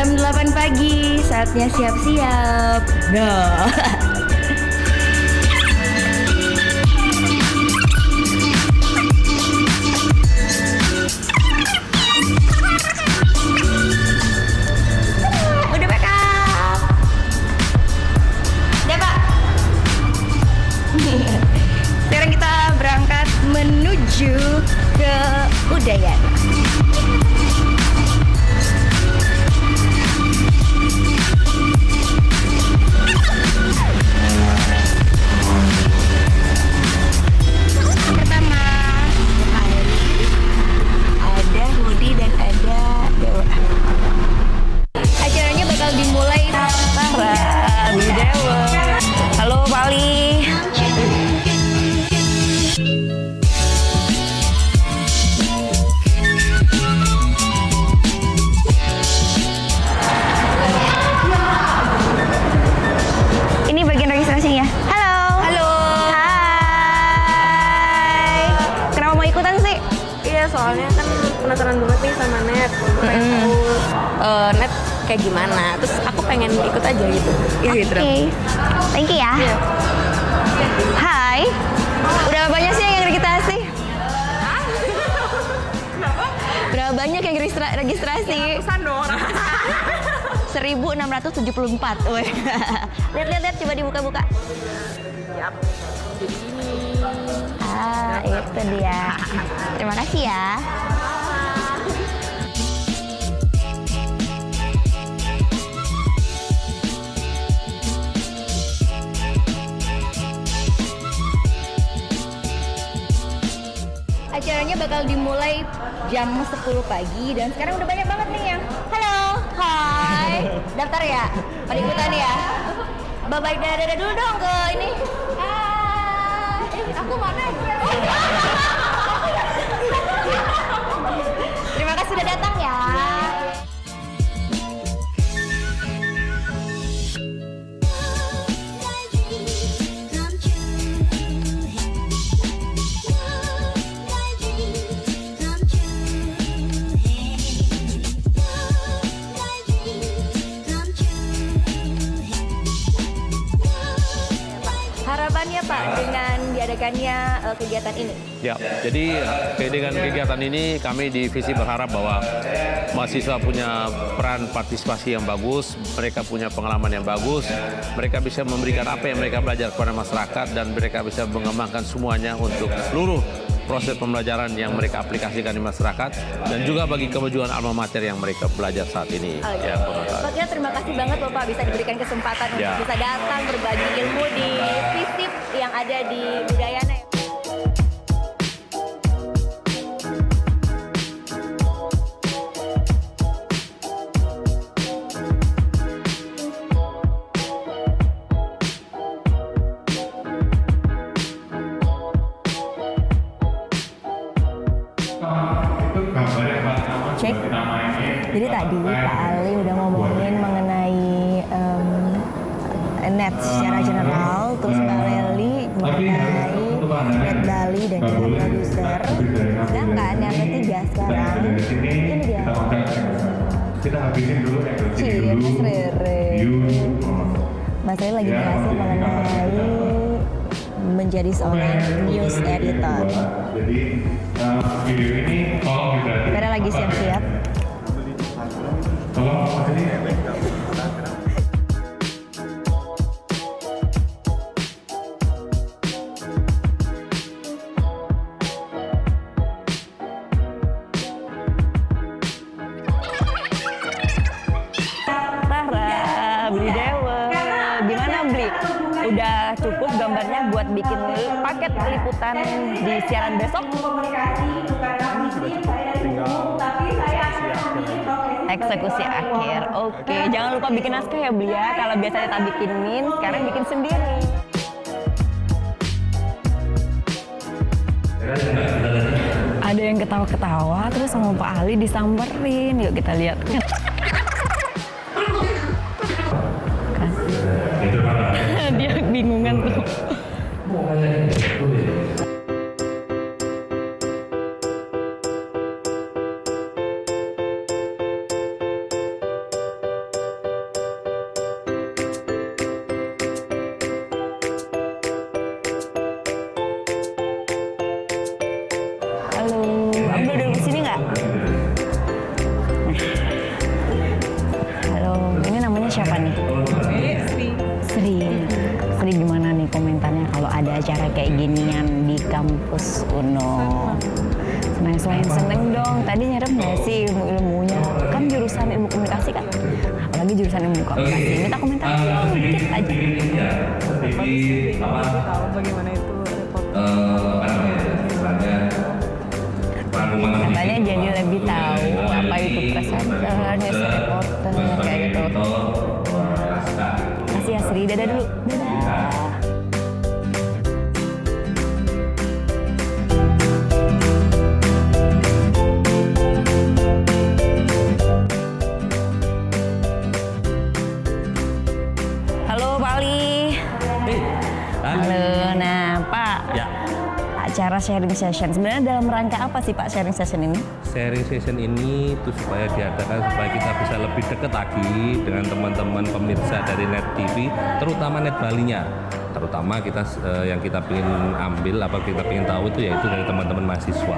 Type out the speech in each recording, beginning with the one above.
Jam 8 pagi, saatnya siap-siap. Nah. Udah make up. Udah, Pak. Sekarang kita berangkat menuju ke Udayana. Pertama, ada Hudi dan ada Dewa. Acaranya bakal dimulai Hudi Dewa. Halo Pali. Ini bagian registrasinya. Halo. Halo. Hai. Kenapa mau ikutan sih? Iya, soalnya kan penasaran banget nih sama Net. Pengen tahu Net kayak gimana. Terus aku pengen ikut aja gitu. Iya gitu. Oke. Thank you ya. Iya. Hai. Udah banyak sih yang registrasi? Berapa banyak yang registrasi? Ratusan dong. 1674. Wih. Lihat, coba dibuka-buka. Yap. Jadi ini. Ah, itu dia. Terima kasih ya. Acaranya bakal dimulai jam 10 pagi dan sekarang udah banyak banget nih yang halo, hai, daftar ya, pada ikutan ya. Bye-bye, dadah dulu dong ke ini. Aku mana? Terima kasih sudah datang ya. Harapannya Pak dengan diadakannya kegiatan ini? Ya, jadi dengan kegiatan ini kami di Visi berharap bahwa mahasiswa punya peran partisipasi yang bagus, mereka punya pengalaman yang bagus, mereka bisa memberikan apa yang mereka belajar kepada masyarakat dan mereka bisa mengembangkan semuanya untuk seluruh proses pembelajaran yang mereka aplikasikan di masyarakat dan juga bagi kemajuan alma mater yang mereka belajar saat ini. Ya, Pak Gia, terima kasih banget Bapak bisa diberikan kesempatan untuk bisa datang berbagi ilmu di FISIP yang ada di Udayana. Cek. Jadi tadi Pak Ali udah ngomongin mengenai net secara general, terus Mbak Leli mengenai net Bali dan juga produser. Sedangkan yang ketiga sekarang ini dia. Kita habisin dulu Mas Rere. Mas Rere lagi jelasin mengenai menjadi seorang news editor. Jadi video ini tolong diperhatikan. Kita lagi siap-siap. Tolong Beli Dewa. Gimana Beli? Udah cukup gambarnya buat bikin paket liputan di siaran besok? Eksekusi akhir. Oke, jangan lupa bikin naskah ya Beli ya. Kalau biasanya tak bikinin, sekarang bikin sendiri. Ada yang ketawa-ketawa terus sama Pak Ali disamperin. Yuk kita lihat. Dia bingungan tuh. nih? Sri. Sri gimana nih komentarnya kalau ada acara kayak ginian di kampus UNO? Seneng dong. Tadi nyerem nggak sih ilmu-ilmunya? Kan jurusan ilmu komunikasi kan? Apalagi jurusan ilmu komunikasi. Minta komentar dong, dikit aja. Tahu bagaimana itu repot. Katanya jadi lebih tahu apa itu presenter, news reporter, kayak gitu. Kasih ya Sri, dadah dulu. Dadah. Halo Pak Ali. Halo, nah Pak. Ya, Acara sharing session, sebenarnya dalam rangka apa sih Pak sharing session ini? sharing session ini itu supaya diadakan supaya kita bisa lebih dekat lagi dengan teman-teman pemirsa dari Net TV, terutama Net Balinya. Terutama kita yang kita ingin ambil, apa kita ingin tahu itu yaitu dari teman-teman mahasiswa,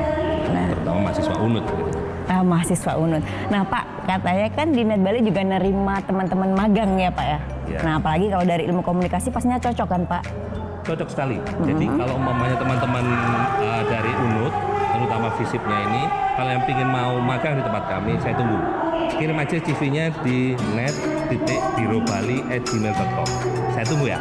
terutama mahasiswa UNUD. Gitu. Mahasiswa UNUD. Nah Pak, katanya kan di Net Bali juga nerima teman-teman magang ya Pak ya? Ya. Nah apalagi kalau dari ilmu komunikasi pastinya cocok kan Pak? Cocok sekali. Jadi kalau umpamanya teman-teman dari UNUD, terutama FISIP-nya ini, kalau yang ingin mau magang di tempat kami, saya tunggu. Kirim aja CV-nya di net.birobali@gmail.com. Saya tunggu ya.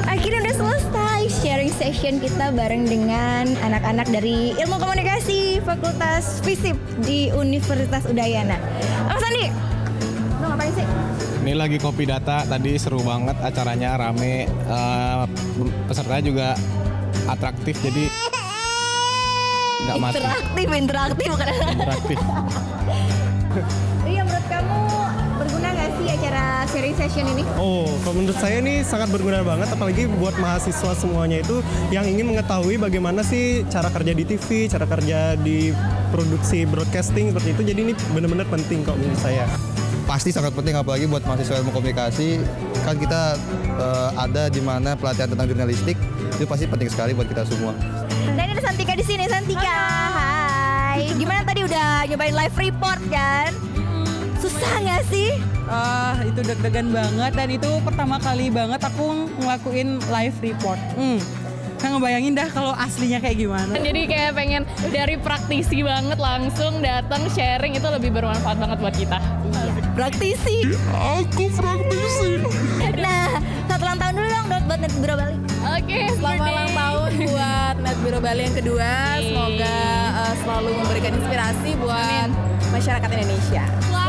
Akhirnya udah selesai sharing session kita bareng dengan anak-anak dari ilmu komunikasi Fakultas FISIP di Universitas Udayana. Mas Andi, lo ngapain sih? Ini lagi kopi data, tadi seru banget acaranya, rame, pesertanya juga atraktif, jadi nggak mati. Interaktif bukan? Atraktif. Iya, menurut kamu berguna nggak sih acara sharing session ini? Oh, kalau menurut saya ini sangat berguna banget, apalagi buat mahasiswa semuanya itu yang ingin mengetahui bagaimana sih cara kerja di TV, cara kerja di produksi broadcasting seperti itu. Jadi ini benar-benar penting kok menurut saya. Pasti sangat penting, apalagi buat mahasiswa ilmu komunikasi. Kan kita ada di mana pelatihan tentang jurnalistik, itu pasti penting sekali buat kita semua. Dan ada Santika di sini. Santika, hai. Gimana tadi udah nyobain live report kan? Susah nggak sih? Itu deg-degan banget dan itu pertama kali banget aku ngelakuin live report. Nggak ngebayangin dah kalau aslinya kayak gimana. Jadi kayak pengen dari praktisi banget langsung datang sharing, itu lebih bermanfaat banget buat kita. Praktisi. Aku praktisi. Nah, selamat ulang tahun dulu dong buat Net Biro Bali. Oke, Selamat ulang tahun buat Net Biro Bali yang kedua. Semoga selalu memberikan inspirasi buat masyarakat Indonesia. Selamat